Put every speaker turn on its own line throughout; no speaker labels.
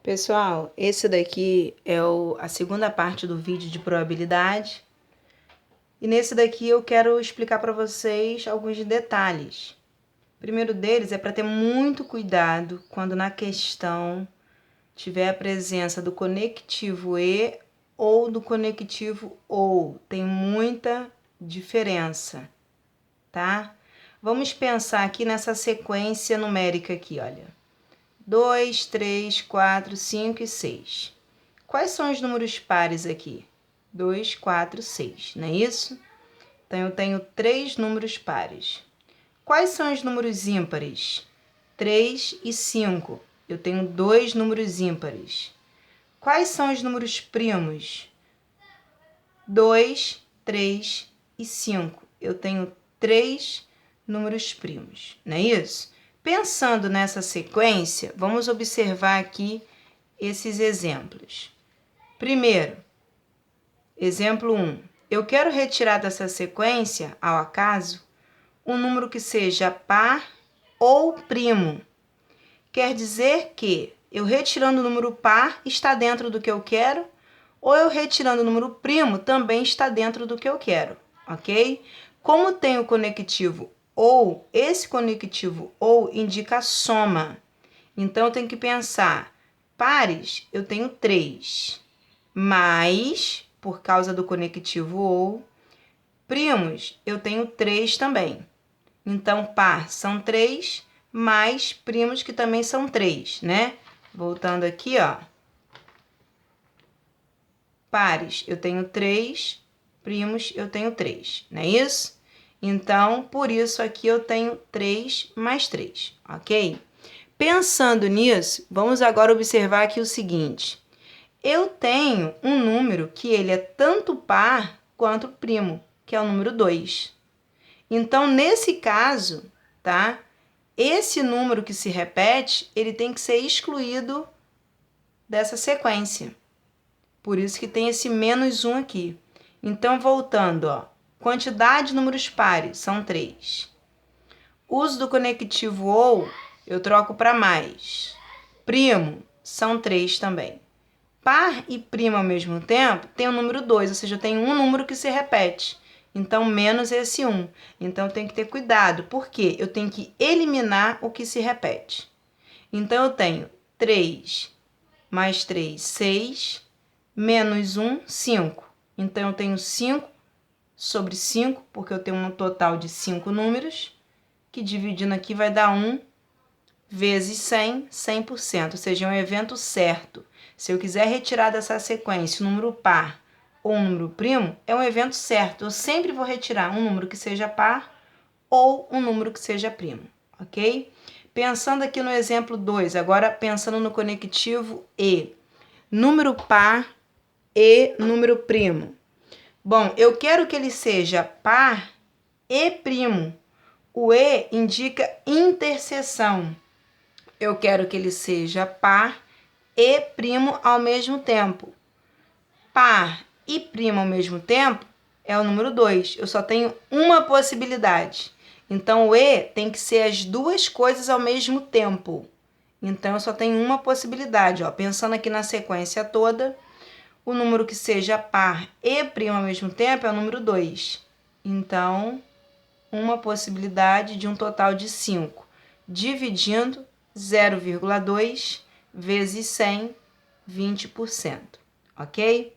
Pessoal, esse daqui é a segunda parte do vídeo de probabilidade. E nesse daqui eu quero explicar para vocês alguns detalhes. O primeiro deles é para ter muito cuidado quando na questão tiver a presença do conectivo e ou do conectivo ou. Tem muita diferença, tá? Vamos pensar aqui nessa sequência numérica aqui, olha. 2, 3, 4, 5 e 6. Quais são os números pares aqui? 2, 4, 6, não é isso? Então, eu tenho 3 números pares. Quais são os números ímpares? 3 e 5. Eu tenho 2 números ímpares. Quais são os números primos? 2, 3 e 5. Eu tenho 3 números primos, não é isso? Pensando nessa sequência, vamos observar aqui esses exemplos. Primeiro, exemplo 1. Eu quero retirar dessa sequência, ao acaso, um número que seja par ou primo. Quer dizer que eu retirando o número par está dentro do que eu quero, ou eu retirando o número primo também está dentro do que eu quero, ok? Como tem o conectivo ou, esse conectivo ou indica a soma. Então, eu tenho que pensar, pares eu tenho 3, mais, por causa do conectivo ou, primos eu tenho 3 também. Então, par são 3, mais primos que também são 3, né? Voltando aqui, ó. Pares eu tenho 3, primos eu tenho 3, não é isso? Então, por isso aqui eu tenho 3 mais 3, ok? Pensando nisso, vamos agora observar aqui o seguinte. Eu tenho um número que ele é tanto par quanto primo, que é o número 2. Então, nesse caso, tá? Esse número que se repete, ele tem que ser excluído dessa sequência. Por isso que tem esse menos 1 aqui. Então, voltando, ó. Quantidade de números pares são 3. Uso do conectivo ou, eu troco para mais. Primo são 3 também. Par e primo ao mesmo tempo tem o número 2, ou seja, tem um número que se repete. Então, menos esse 1. Então, tem que ter cuidado. Por quê? Eu tenho que eliminar o que se repete. Então, eu tenho 3 mais 3, 6, menos 1, 5. Então, eu tenho 5 sobre 5, porque eu tenho um total de 5 números, que dividindo aqui vai dar 1 vezes 100, 100%, ou seja, é um evento certo. Se eu quiser retirar dessa sequência um número par ou um número primo, é um evento certo. Eu sempre vou retirar um número que seja par ou um número que seja primo, ok? Pensando aqui no exemplo 2, agora pensando no conectivo e. Número par e número primo. Bom, eu quero que ele seja par e primo. O E indica interseção. Eu quero que ele seja par e primo ao mesmo tempo. Par e primo ao mesmo tempo é o número 2. Eu só tenho uma possibilidade. Então, o E tem que ser as duas coisas ao mesmo tempo. Então, eu só tenho uma possibilidade. Ó. Pensando aqui na sequência toda, o número que seja par e primo ao mesmo tempo é o número 2. Então, uma possibilidade de um total de 5. Dividindo 0,2 vezes 100, 20%. Ok?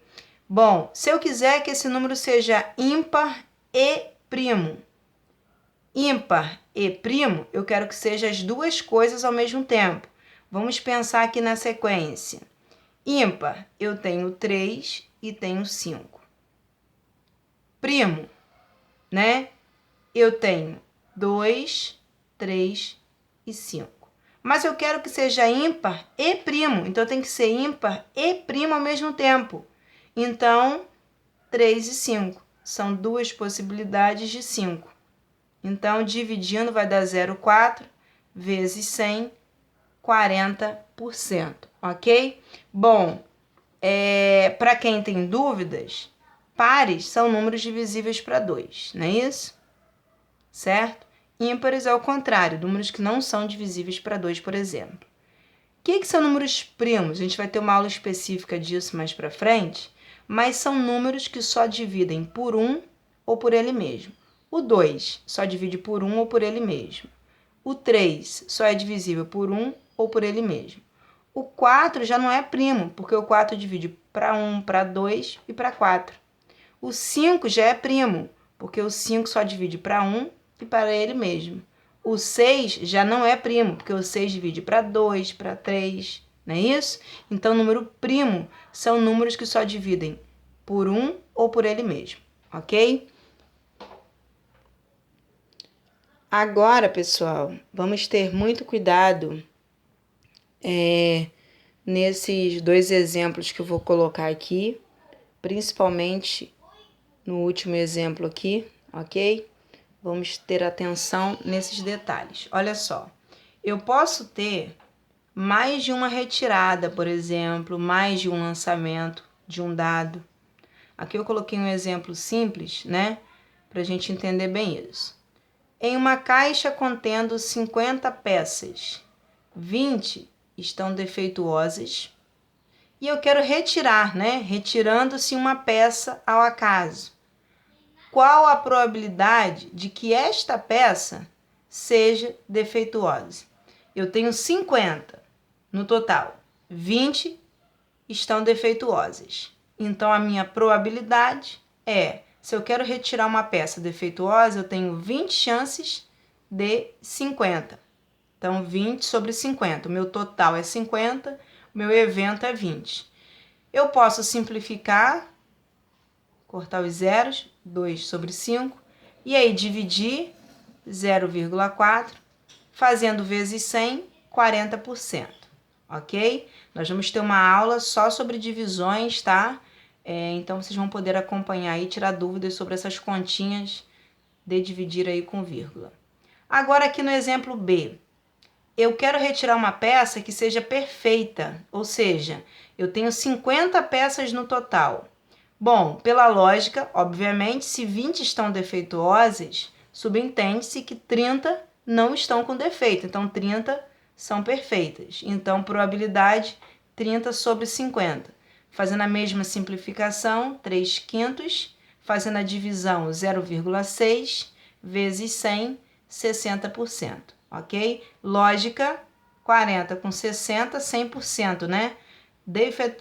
Bom, se eu quiser que esse número seja ímpar e primo. Ímpar e primo, eu quero que seja as duas coisas ao mesmo tempo. Vamos pensar aqui na sequência. Ímpar, eu tenho 3 e tenho 5. Primo, né? Eu tenho 2, 3 e 5. Mas eu quero que seja ímpar e primo, então tem que ser ímpar e primo ao mesmo tempo. Então, 3 e 5 são duas possibilidades de 5. Então, dividindo vai dar 0,4 vezes 100, 40%, ok? Bom, para quem tem dúvidas, pares são números divisíveis para 2, não é isso? Certo? Ímpares é o contrário, números que não são divisíveis para 2, por exemplo. que são números primos? A gente vai ter uma aula específica disso mais para frente, mas são números que só dividem por 1 ou por ele mesmo. O 2 só divide por 1 ou por ele mesmo. O 3 só é divisível por 1 ou por ele mesmo. O 4 já não é primo, porque o 4 divide para 1, para 2 e para 4. O 5 já é primo, porque o 5 só divide para 1 e para ele mesmo. O 6 já não é primo, porque o 6 divide para 2, para 3, não é isso? Então, número primo são números que só dividem por 1 ou por ele mesmo, ok? Agora, pessoal, vamos ter muito cuidado nesses dois exemplos que eu vou colocar aqui, principalmente no último exemplo aqui, ok? Vamos ter atenção nesses detalhes. Olha só, eu posso ter mais de uma retirada, por exemplo, mais de um lançamento de um dado. Aqui eu coloquei um exemplo simples, né? Para a gente entender bem isso. Em uma caixa contendo 50 peças, 20 estão defeituosas e eu quero retirar, né? Retirando-se uma peça ao acaso. Qual a probabilidade de que esta peça seja defeituosa? Eu tenho 50 no total, 20 estão defeituosas. Então, a minha probabilidade é, se eu quero retirar uma peça defeituosa, eu tenho 20 chances de 50. Então, 20 sobre 50. O meu total é 50, o meu evento é 20. Eu posso simplificar, cortar os zeros, 2 sobre 5, e aí dividir 0,4, fazendo vezes 100, 40%, ok? Nós vamos ter uma aula só sobre divisões, tá? Então, vocês vão poder acompanhar e tirar dúvidas sobre essas continhas de dividir aí com vírgula. Agora, aqui no exemplo B, eu quero retirar uma peça que seja perfeita, ou seja, eu tenho 50 peças no total. Bom, pela lógica, obviamente, se 20 estão defeituosas, subentende-se que 30 não estão com defeito, então 30 são perfeitas. Então, probabilidade 30 sobre 50. Fazendo a mesma simplificação, 3/5, fazendo a divisão 0,6 vezes 100, 60%, ok? Lógica, 40 com 60, 100%, né?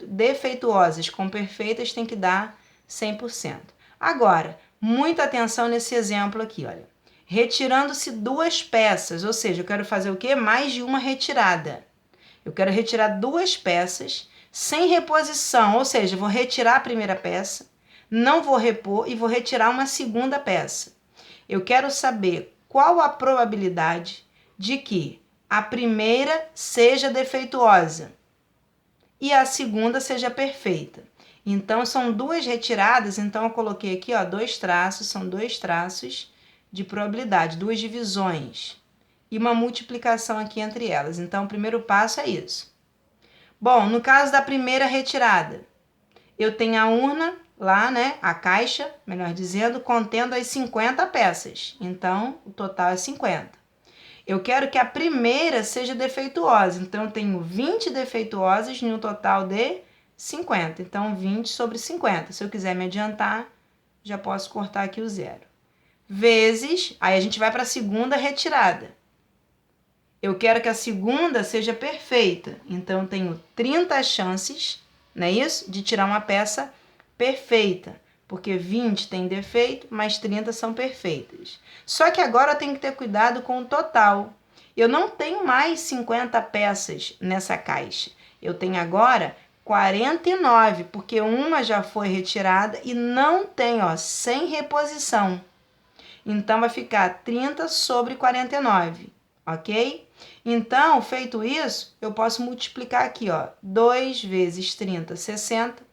Defeituosas com perfeitas tem que dar 100%. Agora, muita atenção nesse exemplo aqui, olha. Retirando-se 2 peças, ou seja, eu quero fazer o quê? Mais de uma retirada. Eu quero retirar 2 peças sem reposição, ou seja, vou retirar a primeira peça, não vou repor e vou retirar uma segunda peça. Eu quero saber qual a probabilidade de que a primeira seja defeituosa e a segunda seja perfeita. Então, são 2 retiradas, então eu coloquei aqui, ó, 2 traços, são 2 traços de probabilidade, 2 divisões e uma multiplicação aqui entre elas. Então, o primeiro passo é isso. Bom, no caso da primeira retirada, eu tenho a urna lá, né, a caixa, melhor dizendo, contendo as 50 peças. Então, o total é 50. Eu quero que a primeira seja defeituosa, então eu tenho 20 defeituosas em um total de 50. Então, 20 sobre 50. Se eu quiser me adiantar, já posso cortar aqui o zero. Vezes, aí a gente vai para a segunda retirada. Eu quero que a segunda seja perfeita, então eu tenho 30 chances, não é isso? De tirar uma peça perfeita, porque 20 tem defeito, mas 30 são perfeitas. Só que agora eu tenho que ter cuidado com o total. Eu não tenho mais 50 peças nessa caixa. Eu tenho agora 49, porque uma já foi retirada e não tem, ó, sem reposição. Então, vai ficar 30 sobre 49, ok? Então, feito isso, eu posso multiplicar aqui, ó, 2 vezes 30, 60.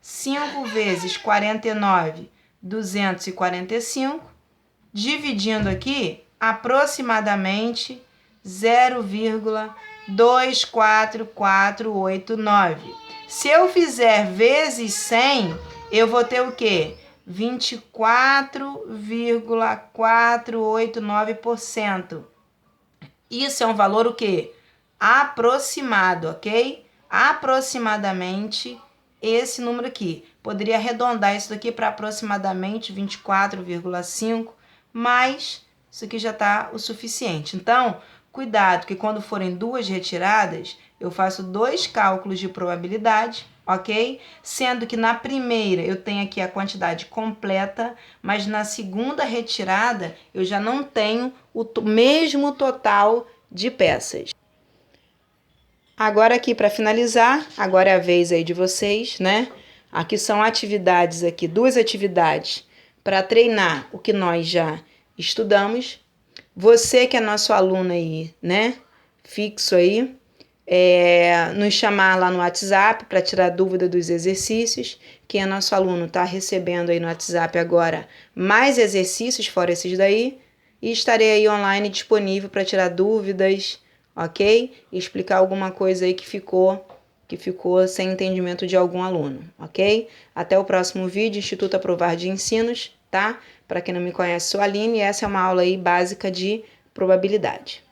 5 vezes 49, 245, dividindo aqui aproximadamente 0,24489. Se eu fizer vezes 100, eu vou ter o quê? 24,489%. Isso é um valor o quê? aproximado, ok? Aproximadamente esse número aqui. Poderia arredondar isso daqui para aproximadamente 24,5, mas isso aqui já está o suficiente. Então, cuidado que quando forem duas retiradas, eu faço 2 cálculos de probabilidade, ok? Sendo que na primeira eu tenho aqui a quantidade completa, mas na segunda retirada eu já não tenho o mesmo total de peças. Agora aqui para finalizar, agora é a vez aí de vocês, né? Aqui são atividades aqui, 2 atividades para treinar o que nós já estudamos. Você que é nosso aluno aí, né? Fixo aí, nos chamar lá no WhatsApp para tirar dúvida dos exercícios. Quem é nosso aluno está recebendo aí no WhatsApp agora mais exercícios fora esses daí. E estarei aí online disponível para tirar dúvidas, ok? E explicar alguma coisa aí que ficou sem entendimento de algum aluno, ok? Até o próximo vídeo, Instituto Aprovar de Ensinos, tá? Para quem não me conhece, sou a Aline e essa é uma aula aí básica de probabilidade.